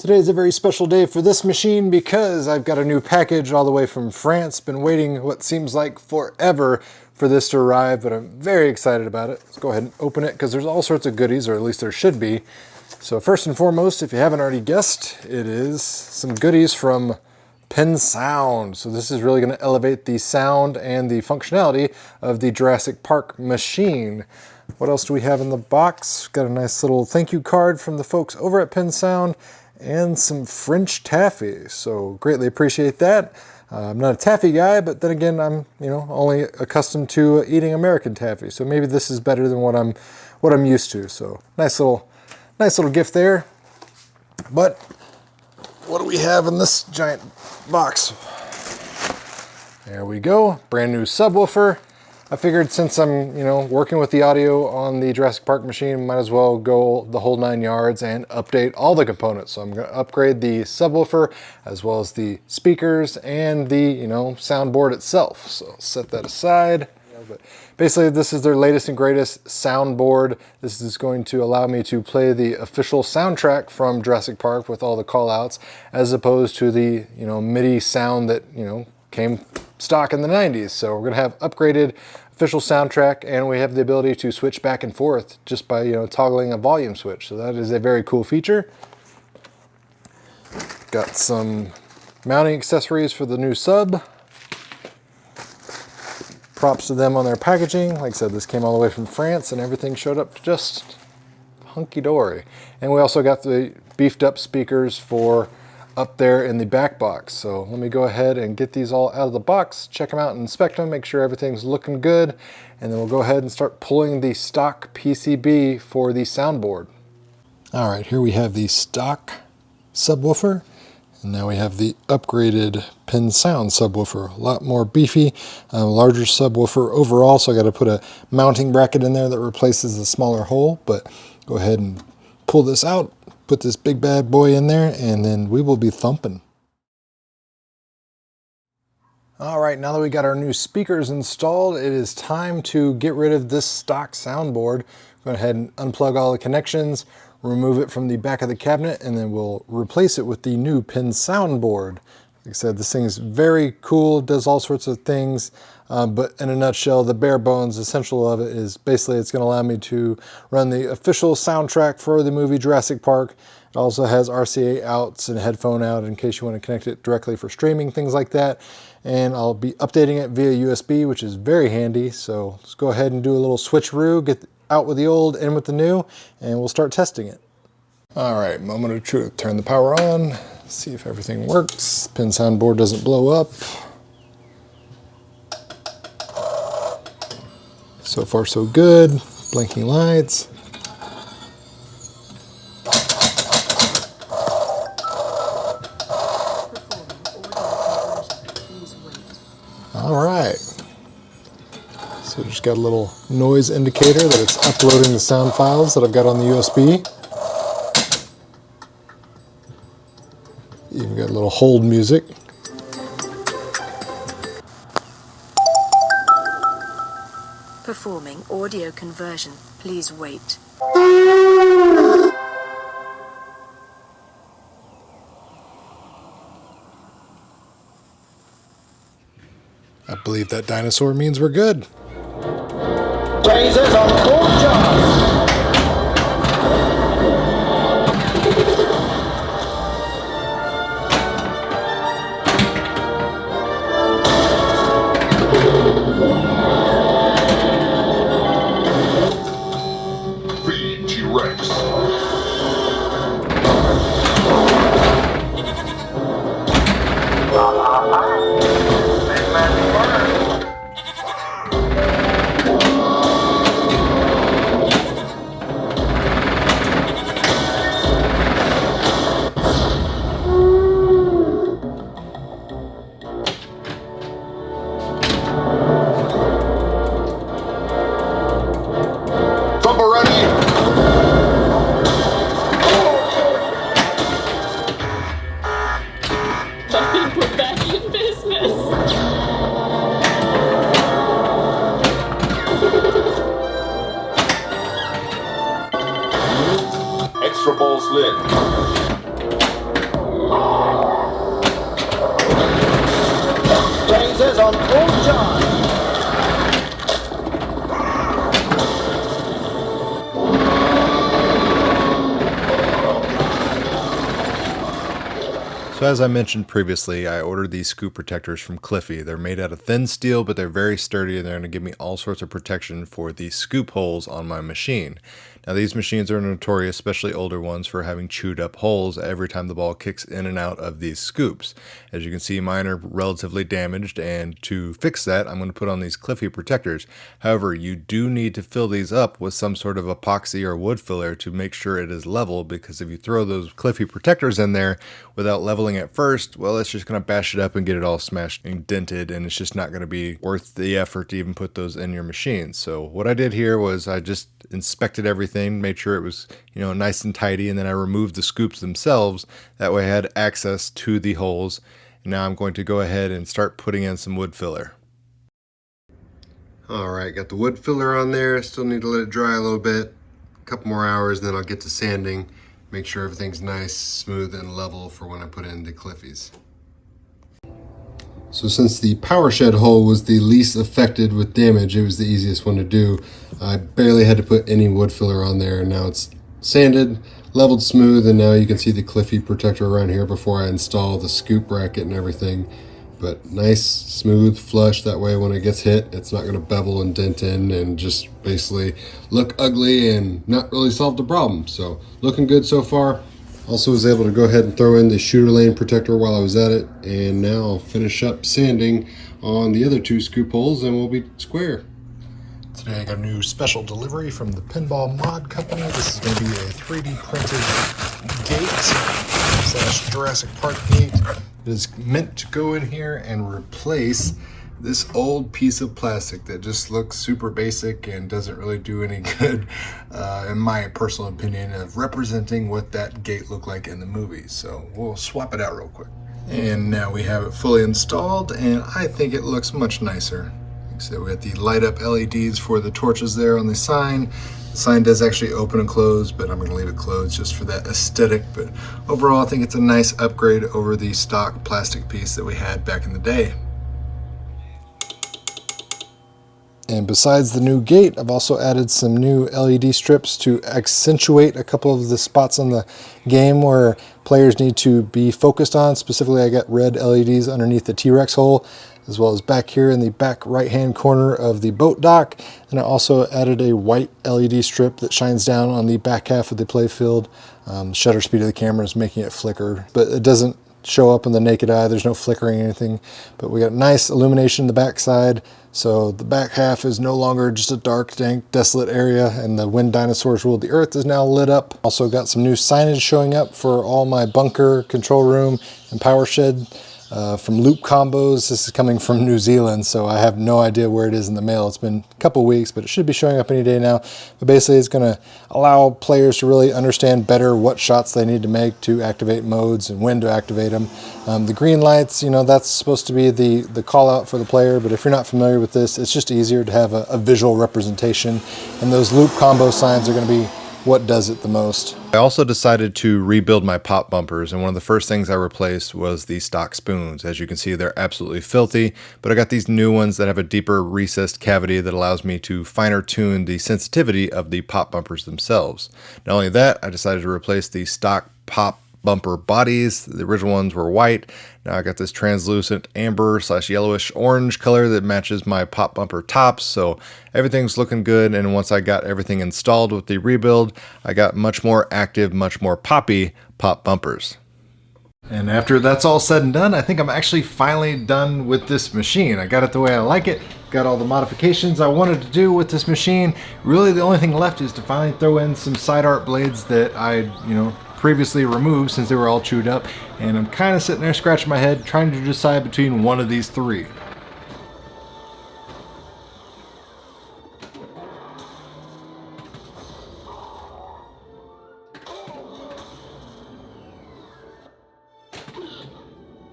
Today is a very special day for this machine because I've got a new package all the way from France. Been waiting what seems like forever for this to arrive, but I'm very excited about it. Let's go ahead and open it because there's all sorts of goodies, or at least there should be. So first and foremost, if you haven't already guessed, it is some goodies from PinSound. So this is really going to elevate the sound and the functionality of the Jurassic Park machine. What else do we have in the box? Got a nice little thank you card from the folks over at PinSound and some French taffy. So greatly appreciate that. I'm not a taffy guy, but then again, I'm only accustomed to eating American taffy. So maybe this is better than what I'm used to. So nice little gift there. But what do we have in this giant box? There we go, brand new subwoofer. I figured since I'm, working with the audio on the Jurassic Park machine, might as well go the whole 9 yards and update all the components. So I'm going to upgrade the subwoofer as well as the speakers and the, soundboard itself. So I'll set that aside. But basically, this is their latest and greatest soundboard. This is going to allow me to play the official soundtrack from Jurassic Park with all the call-outs, as opposed to the, MIDI sound that, came stock in the 90s. So we're going to have upgraded official soundtrack, and we have the ability to switch back and forth just by toggling a volume switch. So that is a very cool feature. Got some mounting accessories for the new sub. Props to them on their packaging. Like I said, this came all the way from France and everything showed up just hunky-dory. And we also got the beefed up speakers for up there in the back box. So let me go ahead and get these all out of the box, check them out and inspect them, make sure everything's looking good, and then we'll go ahead and start pulling the stock PCB for the soundboard. All right, here we have the stock subwoofer, and now we have the upgraded PinSound subwoofer. A lot more beefy, larger subwoofer overall, so I got to put a mounting bracket in there that replaces the smaller hole, but go ahead and pull this out, put this big bad boy in there, and then we will be thumping. All right, now that we got our new speakers installed, it is time to get rid of this stock soundboard. Go ahead and unplug all the connections, remove it from the back of the cabinet, and then we'll replace it with the new PinSound board. Like I said, this thing is very cool, does all sorts of things, but in a nutshell, the bare bones essential of it is basically it's going to allow me to run the official soundtrack for the movie Jurassic Park. It also has RCA outs and headphone out in case you want to connect it directly for streaming, things like that. And I'll be updating it via USB, which is very handy. So let's go ahead and do a little switcheroo, get out with the old, in with the new, and we'll start testing it. All right, moment of truth. Turn the power on, see if everything works. PinSound board doesn't blow up. So far so good, blinking lights. All right, so just got a little noise indicator that it's uploading the sound files that I've got on the USB. Even got a little hold music. Performing audio conversion. Please wait. I believe that dinosaur means we're good. Lasers on COOLTOY. T-Rex. Thumper ready. We're back in business. Extra balls lit. Lasers on all jars. So as I mentioned previously, I ordered these scoop protectors from Cliffy. They're made out of thin steel, but they're very sturdy, and they're going to give me all sorts of protection for the scoop holes on my machine. Now these machines are notorious, especially older ones, for having chewed up holes every time the ball kicks in and out of these scoops. As you can see, mine are relatively damaged, and to fix that, I'm going to put on these Cliffy protectors. However, you do need to fill these up with some sort of epoxy or wood filler to make sure it is level, because if you throw those Cliffy protectors in there without leveling at first, well, it's just going to bash it up and get it all smashed and dented, and it's just not going to be worth the effort to even put those in your machine. So what I did here was I just inspected everything, made sure it was, nice and tidy, and then I removed the scoops themselves. That way I had access to the holes. And now I'm going to go ahead and start putting in some wood filler. Alright, got the wood filler on there. Still need to let it dry a little bit. A couple more hours, then I'll get to sanding. Make sure everything's nice, smooth, and level for when I put in the Cliffies. So since the power shed hole was the least affected with damage, it was the easiest one to do. I barely had to put any wood filler on there, and now it's sanded, leveled smooth, and now you can see the Cliffy protector around here before I install the scoop bracket and everything. But nice, smooth, flush, that way when it gets hit, it's not going to bevel and dent in and just basically look ugly and not really solve the problem. So looking good so far. Also was able to go ahead and throw in the shooter lane protector while I was at it, and now I'll finish up sanding on the other two scoop holes and we'll be square. Today I got a new special delivery from the Pinball Mod Company. This is going to be a 3D printed gate / Jurassic Park gate. It is meant to go in here and replace this old piece of plastic that just looks super basic and doesn't really do any good, in my personal opinion, of representing what that gate looked like in the movie. So we'll swap it out real quick. And now we have it fully installed, and I think it looks much nicer. Like I said, we got the light up LEDs for the torches there on the sign. The sign does actually open and close, but I'm going to leave it closed just for that aesthetic. But overall, I think it's a nice upgrade over the stock plastic piece that we had back in the day. And besides the new gate, I've also added some new LED strips to accentuate a couple of the spots on the game where players need to be focused on. Specifically, I got red LEDs underneath the T-Rex hole, as well as back here in the back right-hand corner of the boat dock. And I also added a white LED strip that shines down on the back half of the playfield. Shutter speed of the camera is making it flicker, but it doesn't show up in the naked eye. There's no flickering or anything, but we got nice illumination in the back side. So the back half is no longer just a dark, dank, desolate area, and the When Dinosaurs Ruled the Earth is now lit up. Also got some new signage showing up for all my bunker, control room, and power shed from Loop Combos. This is coming from New Zealand, so I have no idea where it is in the mail. It's been a couple weeks, but it should be showing up any day now. But basically, it's going to allow players to really understand better what shots they need to make to activate modes and when to activate them. The green lights, that's supposed to be the call out for the player, but if you're not familiar with this, it's just easier to have a visual representation, and those Loop Combo signs are going to be what does it the most. I also decided to rebuild my pop bumpers, and one of the first things I replaced was the stock spoons. As you can see, they're absolutely filthy, but I got these new ones that have a deeper recessed cavity that allows me to finer tune the sensitivity of the pop bumpers themselves. Not only that, I decided to replace the stock pop bumper bodies. The original ones were white. Now I got this translucent amber / yellowish orange color that matches my pop bumper tops. So everything's looking good. And once I got everything installed with the rebuild, I got much more active, much more poppy pop bumpers. And after that's all said and done, I think I'm actually finally done with this machine. I got it the way I like it. Got all the modifications I wanted to do with this machine. Really, the only thing left is to finally throw in some side art blades that I, previously removed since they were all chewed up, and I'm kind of sitting there scratching my head trying to decide between one of these three.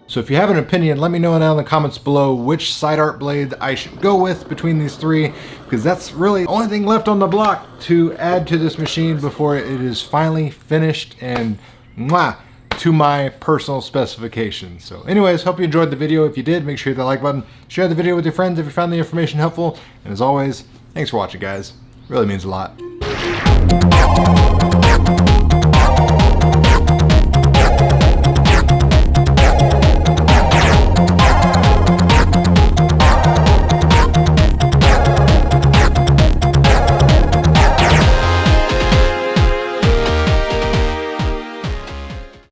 So if you have an opinion, let me know down in the comments below which side art blade I should go with between these three, because that's really the only thing left on the block to add to this machine before it is finally finished and to my personal specifications. So anyways, hope you enjoyed the video. If you did, make sure you hit the like button, share the video with your friends if you found the information helpful, and as always, thanks for watching, guys. It really means a lot.